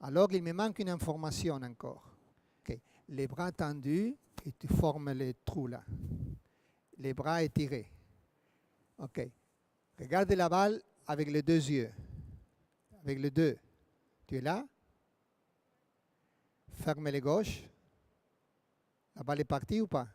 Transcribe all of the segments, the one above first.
Alors, il me manque une information encore. Okay. Les bras tendus, et tu formes les trous là. Les bras étirés. OK. Regarde la balle avec les deux yeux. Avec les deux. Tu es là? Ferme les gauches. La balle est partie ou pas?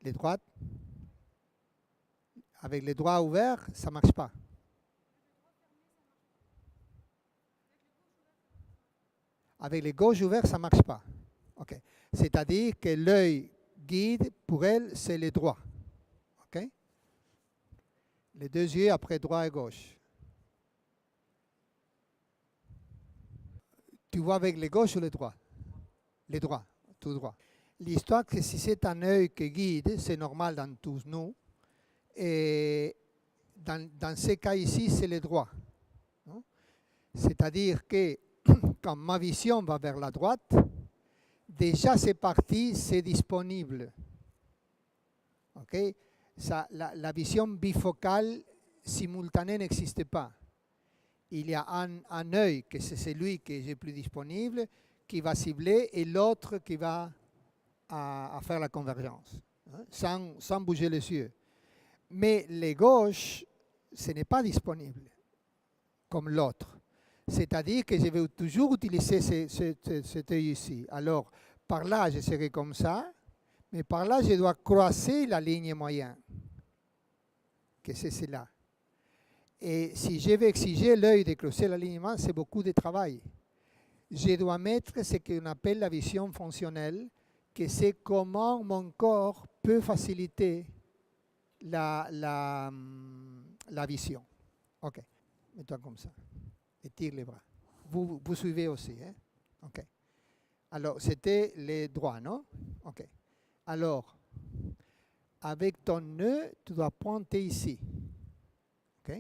Les droites? Avec les doigts ouverts, ça ne marche pas. Avec les gauches ouverts, ça ne marche pas. Okay. C'est-à-dire que l'œil guide, pour elle, c'est les droits. Okay. Les deux yeux après droit et gauche. Tu vois avec les gauches ou les droits? Les droits, tout droit. L'histoire, c'est que si c'est un œil qui guide, c'est normal dans tous nous. Et dans ces cas ici, c'est les droits. C'est-à-dire que quand ma vision va vers la droite, déjà c'est parti, c'est disponible. Okay? Ça, la vision bifocale simultanée n'existe pas. Il y a un œil, que c'est celui que j'ai plus disponible, qui va cibler, et l'autre qui va à faire la convergence, sans bouger les yeux. Mais les gauches, ce n'est pas disponible, comme l'autre. C'est-à-dire que je vais toujours utiliser cet œil ici. Alors, par là, je serai comme ça, mais par là, je dois croiser la ligne moyenne, que c'est celle-là. Et si je vais exiger l'œil de creuser l'alignement, c'est beaucoup de travail. Je dois mettre ce qu'on appelle la vision fonctionnelle, que c'est comment mon corps peut faciliter la vision. OK, mets-toi comme ça. Étire les bras. Vous suivez aussi, hein? OK. Alors, c'était les droits, non? OK. Alors, avec ton nœud, tu dois pointer ici. OK?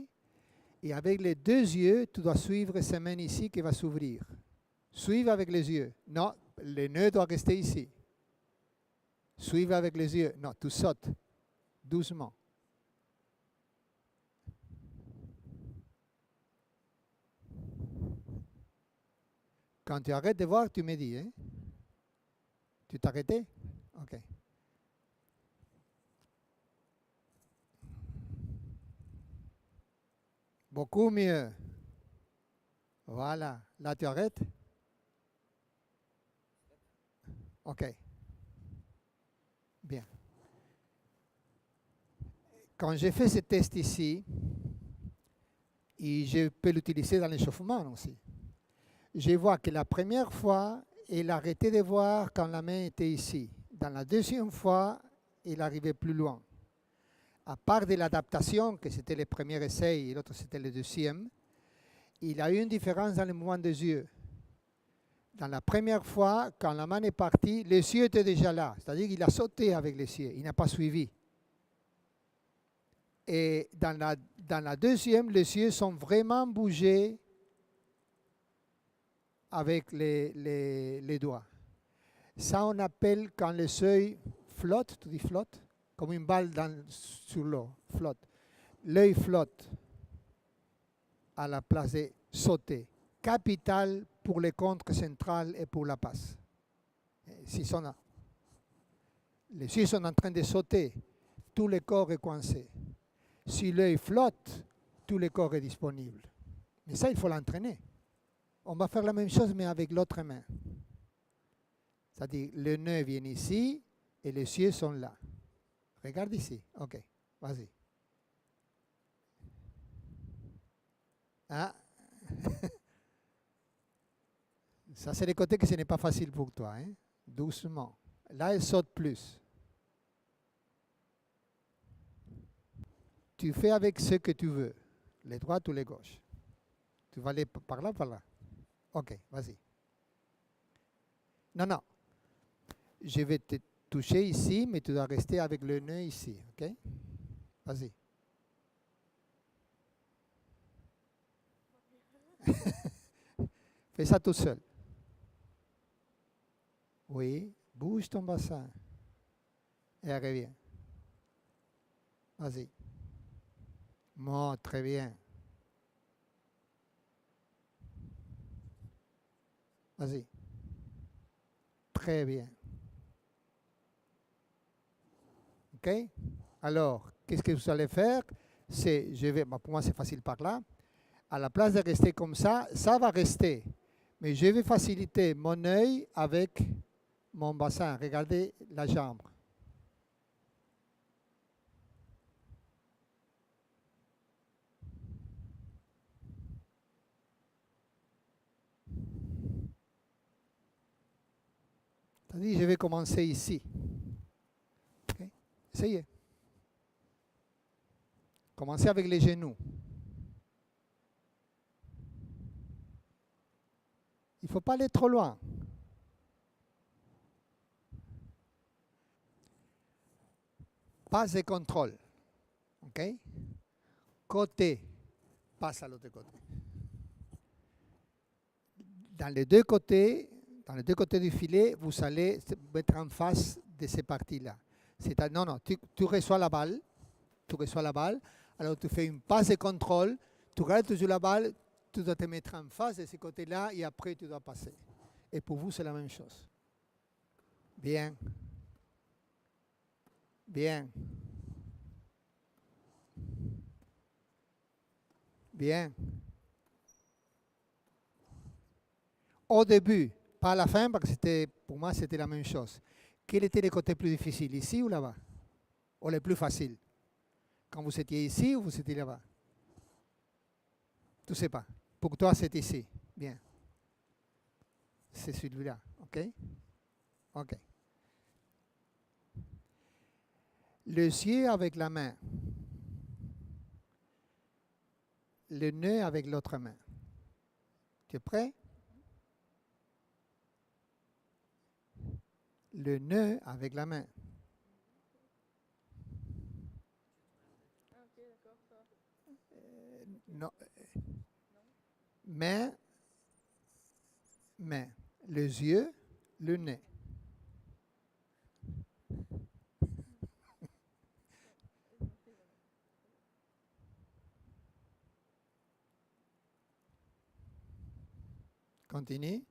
Et avec les deux yeux, tu dois suivre cette main ici qui va s'ouvrir. Suivre avec les yeux. Non, le nœud doit rester ici. Suivre avec les yeux. Non, tu sautes. Doucement. Quand tu arrêtes de voir, tu me dis. Hein? Tu t'es arrêté? OK. Beaucoup mieux. Voilà. Là, tu arrêtes? OK. Bien. Quand j'ai fait ce test ici, et je peux l'utiliser dans l'échauffement aussi, je vois que la première fois, il arrêtait de voir quand la main était ici. Dans la deuxième fois, il arrivait plus loin. À part de l'adaptation, que c'était le premier essai et l'autre c'était le deuxième, il y a eu une différence dans le mouvement des yeux. Dans la première fois, quand la main est partie, les yeux étaient déjà là. C'est-à-dire qu'il a sauté avec les yeux, il n'a pas suivi. Et dans la deuxième, les yeux sont vraiment bougés avec les doigts. Ça, on appelle quand le seuil flotte, tu dis flotte, comme une balle sur l'eau, flotte. L'œil flotte à la place de sauter. Capital pour les contres centrales et pour la passe. Les yeux sont en train de sauter, tout le corps est coincé. Si l'œil flotte, tout le corps est disponible. Mais ça, il faut l'entraîner. On va faire la même chose, mais avec l'autre main. C'est-à-dire, le nœud vient ici et les yeux sont là. Regarde ici. OK, vas-y. Ah. Ça, c'est le côté que ce n'est pas facile pour toi. Hein? Doucement. Là, elle saute plus. Tu fais avec ce que tu veux. Les droites ou les gauches. Tu vas aller par là ou par là? OK, vas-y. Non, non. Je vais te toucher ici, mais tu dois rester avec le nœud ici. OK? Vas-y. Fais ça tout seul. Oui, bouge ton bassin. Et reviens. Vas-y. Bon, très bien. Vas-y. Très bien. OK? Alors, qu'est-ce que vous allez faire? Pour moi, c'est facile par là. À la place de rester comme ça va rester. Mais je vais faciliter mon œil avec mon bassin. Regardez la jambe. C'est-à-dire, je vais commencer ici. Okay? Essayez. Commencez avec les genoux. Il ne faut pas aller trop loin. Passe de contrôle. OK? Côté. Passe à l'autre côté. Dans les deux côtés du filet, vous allez mettre en face de ces parties-là. Non, tu reçois la balle. Alors tu fais une passe de contrôle. Tu regardes toujours la balle. Tu dois te mettre en face de ce côté-là et après tu dois passer. Et pour vous, c'est la même chose. Bien. Bien. Bien. Au début, pas à la fin, parce que pour moi, c'était la même chose. Quel était le côté plus difficile, ici ou là-bas? Ou le plus facile? Quand vous étiez ici ou vous étiez là-bas? Tu ne sais pas. Pour toi, c'est ici. Bien. C'est celui-là. OK? OK. Les yeux avec la main. Le nœud avec l'autre main. Tu es prêt? Le nœud avec la main. Non. Main. Les yeux, le nez. Continue.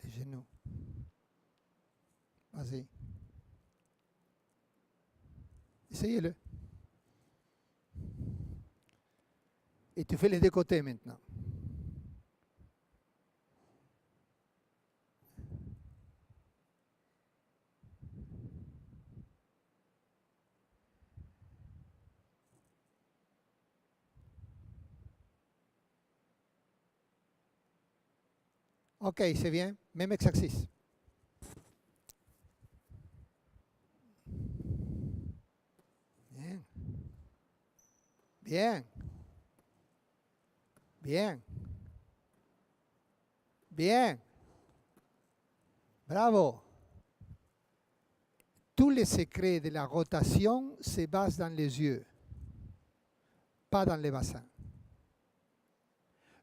Les genoux. Vas-y. Essayez-le. Et tu fais les deux côtés maintenant. OK, c'est bien. Même exercice. Bien. Bien. Bien. Bien. Bravo. Tous les secrets de la rotation se basent dans les yeux, pas dans les bassins.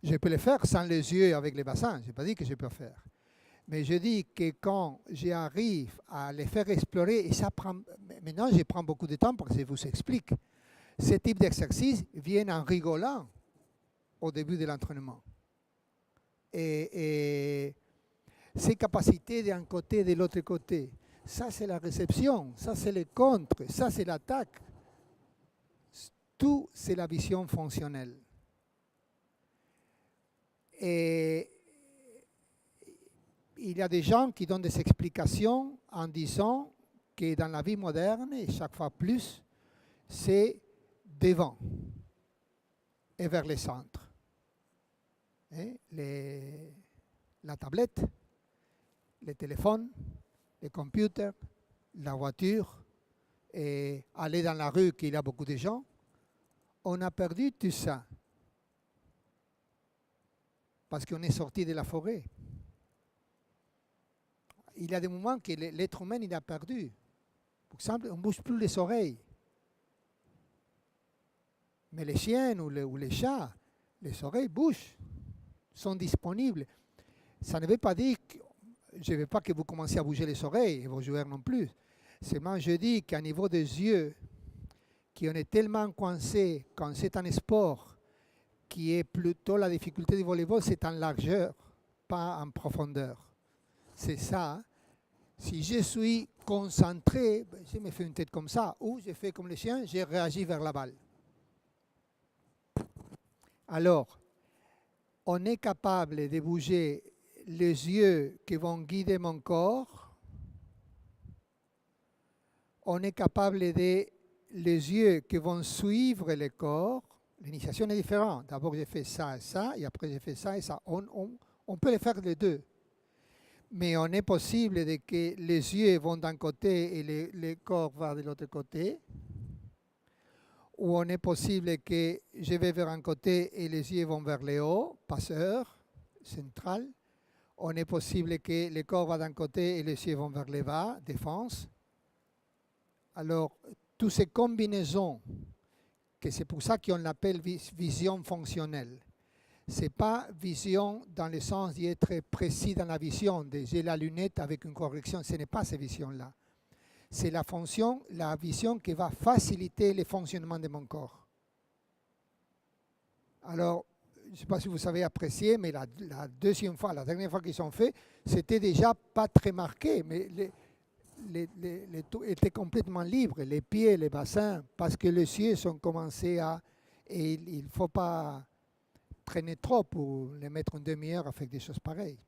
Je peux le faire sans les yeux avec les bassins, je n'ai pas dit que je peux le faire. Mais je dis que quand j'arrive à les faire explorer, et ça prend, maintenant je prends beaucoup de temps pour que je vous explique, ce type d'exercice vient en rigolant au début de l'entraînement. Et ces capacités d'un côté et de l'autre côté, ça c'est la réception, ça c'est le contre, ça c'est l'attaque. Tout c'est la vision fonctionnelle. Et il y a des gens qui donnent des explications en disant que dans la vie moderne, et chaque fois plus, c'est devant et vers le centre. La tablette, les téléphones, les computers, la voiture, et aller dans la rue, qu'il y a beaucoup de gens, on a perdu tout ça. Parce qu'on est sorti de la forêt. Il y a des moments que l'être humain il a perdu. Par exemple, on ne bouge plus les oreilles. Mais les chiens ou les chats, les oreilles bougent, sont disponibles. Ça ne veut pas dire que je ne veux pas que vous commenciez à bouger les oreilles, et vos joueurs non plus. Seulement, je dis qu'à niveau des yeux, qu'on est tellement coincé quand c'est un sport, qui est plutôt la difficulté du volleyball, c'est en largeur, pas en profondeur. C'est ça. Si je suis concentré, je me fais une tête comme ça, ou je fais comme le chien, je réagis vers la balle. Alors, on est capable de bouger les yeux qui vont guider mon corps. On est capable de les yeux qui vont suivre le corps. L'initiation est différente. D'abord, j'ai fait ça et ça, et après, j'ai fait ça et ça. On peut les faire les deux. Mais on est possible de que les yeux vont d'un côté et le corps va de l'autre côté. Ou on est possible que je vais vers un côté et les yeux vont vers le haut, passeur, central. On est possible que le corps va d'un côté et les yeux vont vers le bas, défense. Alors, toutes ces combinaisons, que c'est pour ça qu'on l'appelle vision fonctionnelle. Ce n'est pas vision dans le sens d'être précis dans la vision, de j'ai la lunette avec une correction, ce n'est pas cette vision-là. C'est la vision qui va faciliter le fonctionnement de mon corps. Alors, je ne sais pas si vous avez apprécié, mais la deuxième fois, la dernière fois qu'ils sont faits, c'était déjà pas très marqué, mais les tout étaient complètement libres, les pieds, les bassins, parce que les yeux sont commencés à... Et il ne faut pas traîner trop pour les mettre une demi-heure avec des choses pareilles.